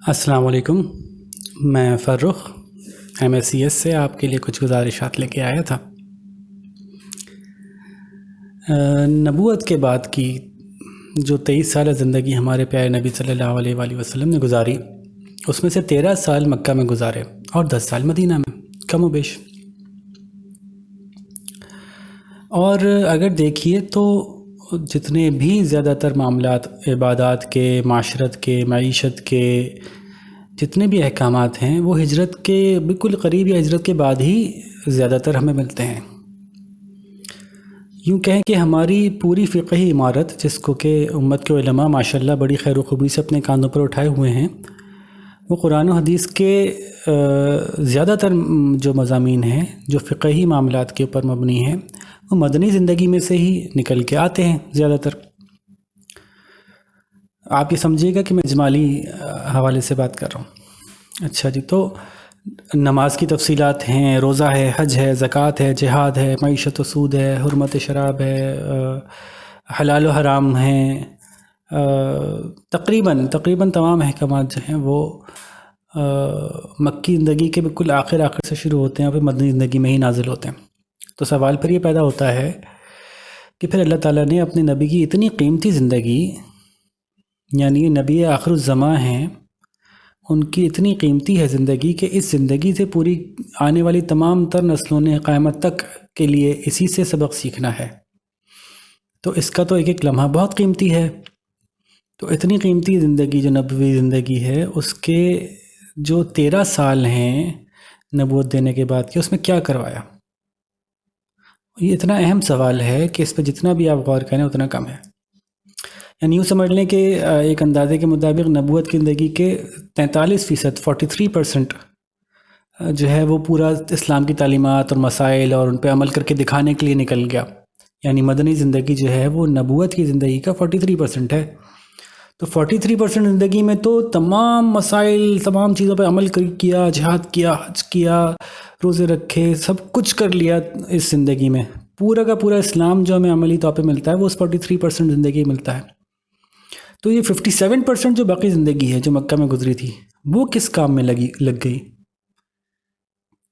السلام علیکم۔ میں فرخ MSCS سے آپ کے لیے کچھ گزارشات لے کے آیا تھا۔ نبوت کے بعد کی جو 23 سالہ زندگی ہمارے پیارے نبی صلی اللہ علیہ وآلہ وسلم نے گزاری، اس میں سے 13 سال مکہ میں گزارے اور 10 سال مدینہ میں، کم و بیش۔ اور اگر دیکھیے تو جتنے بھی زیادہ تر معاملات عبادات کے، معاشرت کے، معیشت کے، جتنے بھی احکامات ہیں وہ ہجرت کے بالکل قریب یا ہجرت کے بعد ہی زیادہ تر ہمیں ملتے ہیں۔ یوں کہیں کہ ہماری پوری فقہی عمارت، جس کو کہ امت کے علماء ماشاءاللہ بڑی خیر و خوبی سے اپنے کاندھوں پر اٹھائے ہوئے ہیں، وہ قرآن و حدیث کے زیادہ تر جو مضامین ہیں جو فقہی معاملات کے اوپر مبنی ہیں، وہ مدنی زندگی میں سے ہی نکل کے آتے ہیں زیادہ تر۔ آپ یہ سمجھیے گا کہ میں اجمالی حوالے سے بات کر رہا ہوں۔ اچھا جی، تو نماز کی تفصیلات ہیں، روزہ ہے، حج ہے، زکوٰۃ ہے، جہاد ہے، معیشت و سود ہے، حرمت شراب ہے، حلال و حرام ہیں، تقریباً تمام احکامات جو ہیں وہ مکی زندگی کے بالکل آخر سے شروع ہوتے ہیں اور پھر مدنی زندگی میں ہی نازل ہوتے ہیں۔ تو سوال پھر یہ پیدا ہوتا ہے کہ پھر اللہ تعالیٰ نے اپنے نبی کی اتنی قیمتی زندگی، یعنی نبی آخر الزماں ہیں، ان کی اتنی قیمتی ہے زندگی کہ اس زندگی سے پوری آنے والی تمام تر نسلوں نے قیامت تک کے لیے اسی سے سبق سیکھنا ہے۔ تو اس کا تو ایک ایک لمحہ بہت قیمتی ہے۔ تو اتنی قیمتی زندگی جو نبوی زندگی ہے، اس کے جو 13 سال ہیں نبوت دینے کے بعد کے، اس میں کیا کروایا؟ یہ اتنا اہم سوال ہے کہ اس پہ جتنا بھی آپ غور کریں اتنا کم ہے۔ یعنی یوں سمجھ لیں کہ ایک اندازے کے مطابق نبوت کی زندگی کے 43%، 43% جو ہے وہ پورا اسلام کی تعلیمات اور مسائل اور ان پہ عمل کر کے دکھانے کے لیے نکل گیا۔ یعنی مدنی زندگی جو ہے وہ نبوت کی زندگی کا 43% ہے۔ تو 43% زندگی میں تو تمام مسائل، تمام چیزوں پہ عمل کیا، جہاد کیا، حج کیا، روزے رکھے، سب کچھ کر لیا اس زندگی میں۔ پورا کا پورا اسلام جو ہمیں عملی طور پہ ملتا ہے وہ اس 43% زندگی ملتا ہے۔ تو یہ 57% جو باقی زندگی ہے جو مکہ میں گزری تھی، وہ کس کام میں لگ گئی؟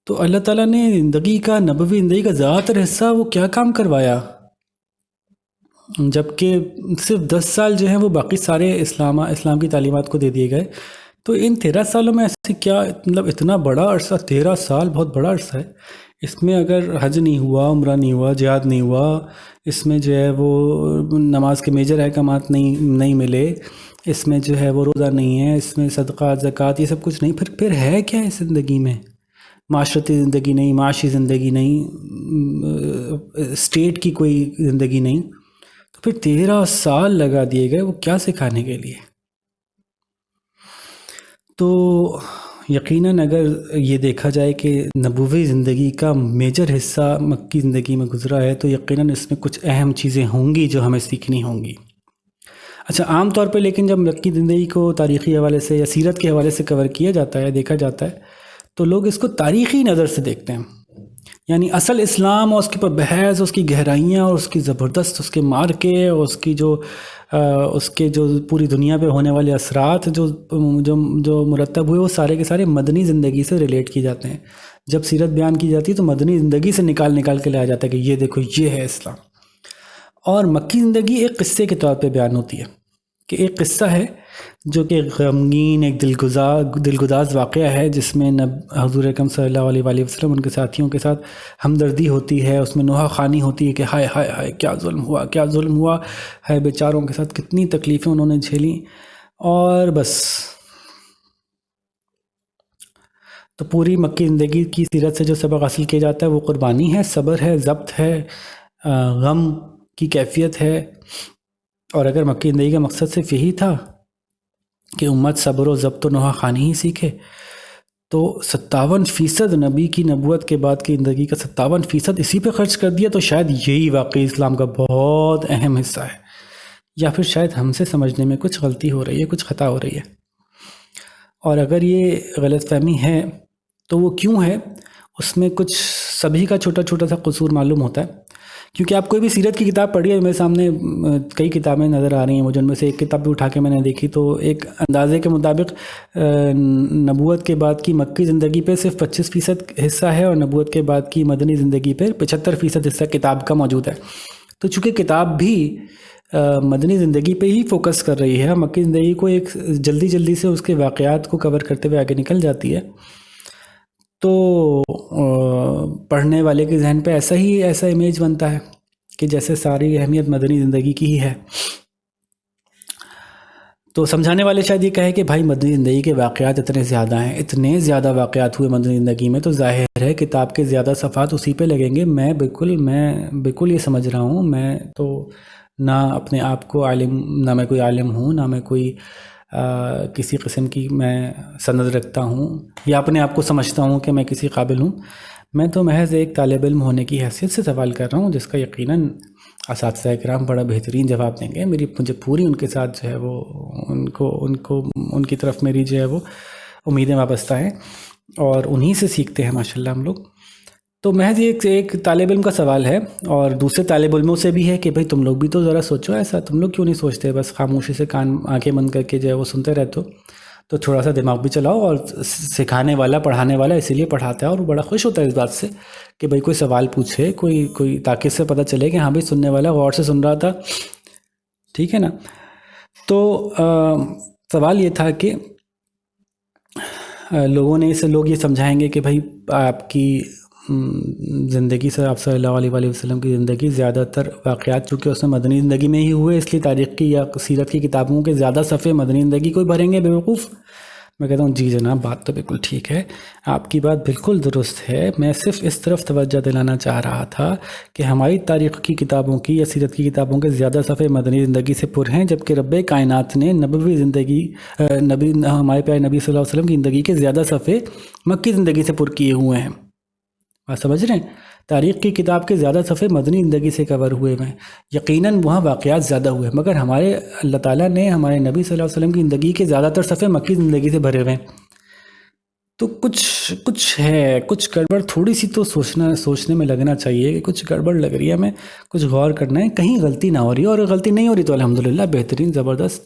تو اللہ تعالیٰ نے زندگی کا، نبوی زندگی کا زیادہ تر حصہ وہ کیا کام کروایا، جبکہ صرف 10 سال جو ہیں وہ باقی سارے اسلام کی تعلیمات کو دے دیے گئے۔ تو ان 13 سالوں میں ایسے کیا، مطلب اتنا بڑا عرصہ، 13 سال بہت بڑا عرصہ ہے، اس میں اگر حج نہیں ہوا، عمرہ نہیں ہوا، جہاد نہیں ہوا، اس میں جو ہے وہ نماز کے میجر احکامات نہیں ملے، اس میں جو ہے وہ روزہ نہیں ہے، اس میں صدقات، زکوٰۃ، یہ سب کچھ نہیں، پھر ہے کیا اس زندگی میں؟ معاشرتی زندگی نہیں، معاشی زندگی نہیں، اسٹیٹ کی کوئی زندگی نہیں۔ تو پھر 13 سال لگا دیے گئے وہ کیا سکھانے کے لیے؟ تو یقیناً اگر یہ دیکھا جائے کہ نبوی زندگی کا میجر حصہ مکی زندگی میں گزرا ہے، تو یقیناً اس میں کچھ اہم چیزیں ہوں گی جو ہمیں سیکھنی ہوں گی۔ اچھا، عام طور پہ لیکن جب مکی زندگی کو تاریخی حوالے سے یا سیرت کے حوالے سے کور کیا جاتا ہے، دیکھا جاتا ہے، تو لوگ اس کو تاریخی نظر سے دیکھتے ہیں۔ یعنی اصل اسلام اور اس کے اوپر بحث، اس کی گہرائیاں اور اس کی زبردست، اس کے مارکے اور اس کے جو پوری دنیا پہ ہونے والے اثرات جو مرتب ہوئے، وہ سارے کے سارے مدنی زندگی سے ریلیٹ کیے جاتے ہیں۔ جب سیرت بیان کی جاتی ہے تو مدنی زندگی سے نکال کے لایا جاتا ہے کہ یہ دیکھو، یہ ہے اسلام۔ اور مکی زندگی ایک قصے کے طور پہ بیان ہوتی ہے، کہ ایک قصہ ہے جو کہ غمگین، ایک دلگداز واقعہ ہے، جس میں حضور اکرم صلی اللہ علیہ وآلہ وسلم ان کے ساتھیوں کے ساتھ ہمدردی ہوتی ہے، اس میں نوحہ خوانی ہوتی ہے کہ ہائے ہائے ہائے، کیا ظلم ہوا ہے، بیچاروں کے ساتھ کتنی تکلیفیں انہوں نے جھیلیں۔ اور بس، تو پوری مکی زندگی کی سیرت سے جو سبق حاصل کیا جاتا ہے وہ قربانی ہے، صبر ہے، ضبط ہے، غم کی کیفیت ہے۔ اور اگر مکی زندگی کا مقصد صرف یہی تھا کہ امت صبر و ضبط و نوحہ خوانی ہی سیکھے، تو 57% نبی کی نبوت کے بعد کی زندگی کا 57% اسی پہ خرچ کر دیا، تو شاید یہی واقعی اسلام کا بہت اہم حصہ ہے، یا پھر شاید ہم سے سمجھنے میں کچھ غلطی ہو رہی ہے، کچھ خطا ہو رہی ہے۔ اور اگر یہ غلط فہمی ہے تو وہ کیوں ہے؟ اس میں کچھ سبھی کا چھوٹا چھوٹا سا قصور معلوم ہوتا ہے کیونکہ آپ کوئی بھی سیرت کی کتاب پڑھی ہے، میرے سامنے کئی کتابیں نظر آ رہی ہیں مجھے، ان میں سے ایک کتاب بھی اٹھا کے میں نے دیکھی تو ایک اندازے کے مطابق نبوت کے بعد کی مکی زندگی پہ صرف 25% حصہ ہے، اور نبوت کے بعد کی مدنی زندگی پہ 75% حصہ کتاب کا موجود ہے۔ تو چونکہ کتاب بھی مدنی زندگی پہ ہی فوکس کر رہی ہے، مکی زندگی کو ایک جلدی سے اس کے واقعات کو کور کرتے ہوئے آگے نکل جاتی ہے، تو پڑھنے والے کے ذہن پہ ایسا امیج بنتا ہے کہ جیسے ساری اہمیت مدنی زندگی کی ہی ہے۔ تو سمجھانے والے شاید یہ کہے کہ بھائی مدنی زندگی کے واقعات اتنے زیادہ ہیں، اتنے زیادہ واقعات ہوئے مدنی زندگی میں، تو ظاہر ہے کتاب کے زیادہ صفحات اسی پہ لگیں گے۔ میں بالکل یہ سمجھ رہا ہوں، میں تو نہ اپنے آپ کو عالم، نہ میں کوئی عالم ہوں، نہ میں کوئی کسی قسم کی میں سند رکھتا ہوں یا اپنے آپ کو سمجھتا ہوں کہ میں کسی قابل ہوں۔ میں تو محض ایک طالب علم ہونے کی حیثیت سے سوال کر رہا ہوں، جس کا یقیناً اساتذہ کرام بڑا بہترین جواب دیں گے۔ مجھے پوری ان کے ساتھ جو ہے وہ ان کی طرف میری جو ہے وہ امیدیں وابستہ ہیں، اور انہی سے سیکھتے ہیں ماشاءاللہ ہم لوگ۔ تو محض ایک طالب علم کا سوال ہے، اور دوسرے طالب علموں سے بھی ہے کہ بھئی تم لوگ بھی تو ذرا سوچو، ایسا تم لوگ کیوں نہیں سوچتے، بس خاموشی سے آنکھیں بند کر کے جو ہے وہ سنتے رہتے ہو؟ تو تھوڑا سا دماغ بھی چلاؤ۔ اور سکھانے والا، پڑھانے والا اسی لیے پڑھاتا ہے، اور وہ بڑا خوش ہوتا ہے اس بات سے کہ بھئی کوئی سوال پوچھے، کوئی تاکہ اس سے پتہ چلے کہ ہاں بھئی سننے والا غور سے سن رہا تھا، ٹھیک ہے نا۔ تو سوال یہ تھا کہ لوگ یہ سمجھائیں گے کہ بھئی آپ کی زندگی سے، آپ صلی اللہ علیہ وآلہ وسلم کی زندگی زیادہ تر واقعات چونکہ اس میں مدنی زندگی میں ہی ہوئے، اس لیے تاریخ کی یا سیرت کی کتابوں کے زیادہ صفحے مدنی زندگی کو ہی بھریں گے بیوقوف۔ میں کہتا ہوں جی جناب، بات تو بالکل ٹھیک ہے، آپ کی بات بالکل درست ہے، میں صرف اس طرف توجہ دلانا چاہ رہا تھا کہ ہماری تاریخ کی کتابوں کی یا سیرت کی کتابوں کے زیادہ صفحے مدنی زندگی سے پر ہیں، جبکہ رب کائنات نے نبوی زندگی ہمارے پیارے نبی صلی اللہ علیہ وسلم کی زندگی کے زیادہ صفحے مکی زندگی سے پر کیے ہوئے ہیں۔ آپ سمجھ رہے ہیں؟ تاریخ کی کتاب کے زیادہ صفحے مدنی زندگی سے کور ہوئے ہیں، یقیناً وہاں واقعات زیادہ ہوئے، مگر ہمارے اللہ تعالیٰ نے ہمارے نبی صلی اللہ علیہ وسلم کی زندگی کے زیادہ تر صفحے مکی زندگی سے بھرے ہوئے ہیں۔ تو کچھ ہے، کچھ گڑبڑ تھوڑی سی تو سوچنے میں لگنا چاہیے کہ کچھ گڑبڑ لگ رہی ہے، ہمیں کچھ غور کرنا ہے، کہیں غلطی نہ ہو رہی ہے، اور غلطی نہیں ہو رہی تو الحمدللہ بہترین، زبردست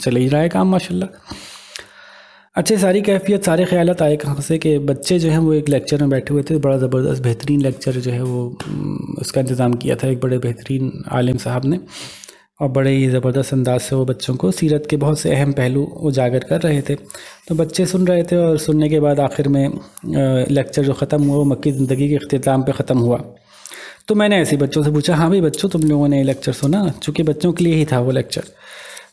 چل ہی رہا ہے کام ماشاءاللہ۔ اچھا، ساری کیفیت، سارے خیالات آئے کہاں سے کہ بچے جو ہیں وہ ایک لیکچر میں بیٹھے ہوئے تھے، بڑا زبردست بہترین لیکچر جو ہے وہ اس کا انتظام کیا تھا ایک بڑے بہترین عالم صاحب نے، اور بڑے ہی زبردست انداز سے وہ بچوں کو سیرت کے بہت سے اہم پہلو اجاگر کر رہے تھے۔ تو بچے سن رہے تھے، اور سننے کے بعد آخر میں لیکچر جو ختم ہوا وہ مکی زندگی کے اختتام پہ ختم ہوا۔ تو میں نے ایسے بچوں سے پوچھا، ہاں بھائی بچوں، تم لوگوں نے یہ لیکچر سنا؟ چونکہ بچوں کے لیے ہی تھا وہ لیکچر۔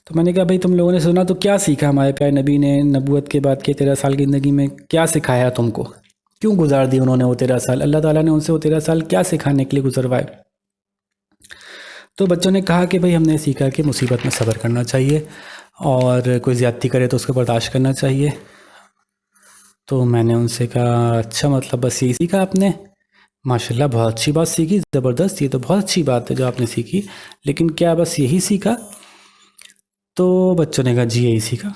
تو میں نے کہا بھائی تم لوگوں نے سنا تو کیا سیکھا؟ ہمارے پیارے نبی نے نبوت کے بعد کے 13 سال کی زندگی میں کیا سکھایا تم کو؟ کیوں گزار دی انہوں نے وہ 13 سال؟ اللہ تعالیٰ نے ان سے وہ 13 سال کیا سکھانے کے لیے گزروائے؟ تو بچوں نے کہا کہ بھئی ہم نے سیکھا کہ مصیبت میں صبر کرنا چاہیے، اور کوئی زیادتی کرے تو اس کو برداشت کرنا چاہیے۔ تو میں نے ان سے کہا اچھا، مطلب بس یہی سیکھا آپ نے؟ ماشاءاللہ بہت اچھی بات سیکھی، زبردست، یہ تو بہت اچھی بات ہے جو آپ نے سیکھی، لیکن کیا بس یہی سیکھا؟ تو بچوں نے کہا جی یہی سیکھا۔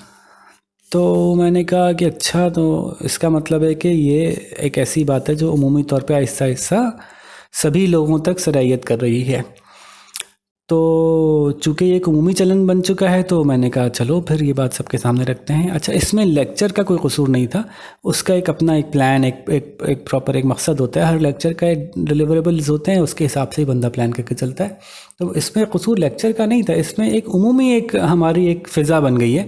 تو میں نے کہا کہ اچھا، تو اس کا مطلب ہے کہ یہ ایک ایسی بات ہے جو عمومی طور پہ آہستہ آہستہ سبھی لوگوں تک سرایت کر رہی ہے۔ تو چونکہ یہ ایک عمومی چلن بن چکا ہے، تو میں نے کہا چلو پھر یہ بات سب کے سامنے رکھتے ہیں۔ اچھا، اس میں لیکچر کا کوئی قصور نہیں تھا، اس کا ایک اپنا ایک پلان، ایک پراپر ایک مقصد ہوتا ہے، ہر لیکچر کا ایک ڈیلیوریبلز ہوتے ہیں، اس کے حساب سے ہی بندہ پلان کر کے چلتا ہے۔ تو اس میں قصور لیکچر کا نہیں تھا، اس میں ایک عمومی ایک ہماری ایک فضا بن گئی ہے،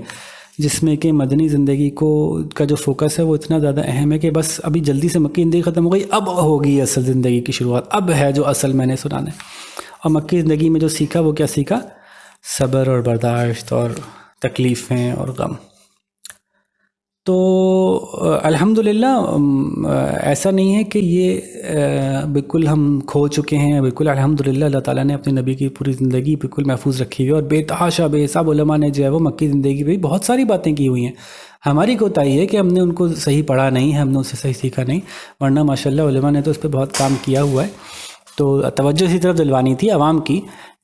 جس میں کہ مدنی زندگی کا جو فوکس ہے وہ اتنا زیادہ اہم ہے کہ بس ابھی جلدی سے مکی زندگی ختم ہو گئی، اب ہوگی اصل زندگی کی شروعات، اب ہے جو اصل میں نے سنانا ہے۔ اور مکی زندگی میں جو سیکھا وہ کیا سیکھا؟ صبر اور برداشت اور تکلیفیں اور غم۔ تو الحمدللہ ایسا نہیں ہے کہ یہ بالکل ہم کھو چکے ہیں، بالکل الحمدللہ اللہ تعالیٰ نے اپنے نبی کی پوری زندگی بالکل محفوظ رکھی ہوئی ہے، اور بے تحاشا بے حساب علماء نے جو ہے وہ مکی زندگی پہ بہت ساری باتیں کی ہوئی ہیں۔ ہماری کوتاہی ہے کہ ہم نے ان کو صحیح پڑھا نہیں ہے، ہم نے ان سے صحیح سیکھا نہیں، ورنہ ماشاءاللہ علماء نے تو اس پہ بہت کام کیا ہوا ہے۔ تو توجہ اسی طرف دلوانی تھی عوام کی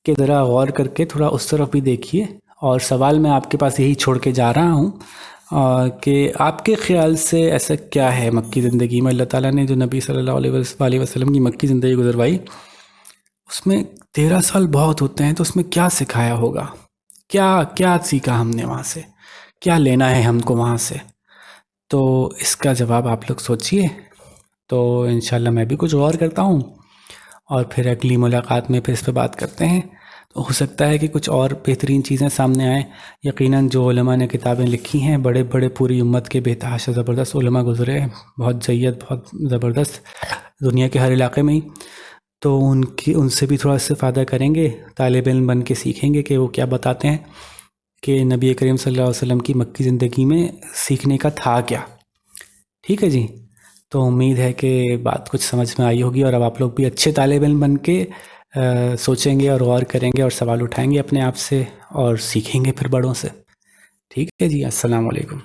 کہ ذرا غور کر کے تھوڑا اس طرف بھی دیکھیے۔ اور سوال میں آپ کے پاس یہی چھوڑ کے جا رہا ہوں کہ آپ کے خیال سے ایسا کیا ہے مکی زندگی میں اللہ تعالیٰ نے جو نبی صلی اللہ علیہ وسلم کی مکی زندگی گزروائی، اس میں 13 سال بہت ہوتے ہیں، تو اس میں کیا سکھایا ہوگا، کیا کیا سیکھا ہم نے وہاں سے، کیا لینا ہے ہم کو وہاں سے؟ تو اس کا جواب آپ لوگ سوچیے، تو انشاءاللہ میں بھی کچھ غور کرتا ہوں، اور پھر اگلی ملاقات میں پھر اس پہ بات کرتے ہیں۔ تو ہو سکتا ہے کہ کچھ اور بہترین چیزیں سامنے آئیں۔ یقیناً جو علماء نے کتابیں لکھی ہیں، بڑے بڑے پوری امت کے بے تحاشا زبردست علماء گزرے ہیں، بہت جید، بہت زبردست، دنیا کے ہر علاقے میں ہی، تو ان سے بھی تھوڑا استفادہ کریں گے، طالب علم بن کے سیکھیں گے کہ وہ کیا بتاتے ہیں کہ نبی کریم صلی اللہ علیہ وسلم کی مکی زندگی میں سیکھنے کا تھا کیا۔ ٹھیک ہے جی، تو امید ہے کہ بات کچھ سمجھ میں آئی ہوگی، اور اب آپ لوگ بھی اچھے طالب علم بن کے سوچیں گے اور غور کریں گے اور سوال اٹھائیں گے اپنے آپ سے، اور سیکھیں گے پھر بڑوں سے۔ ٹھیک ہے جی، السلام علیکم۔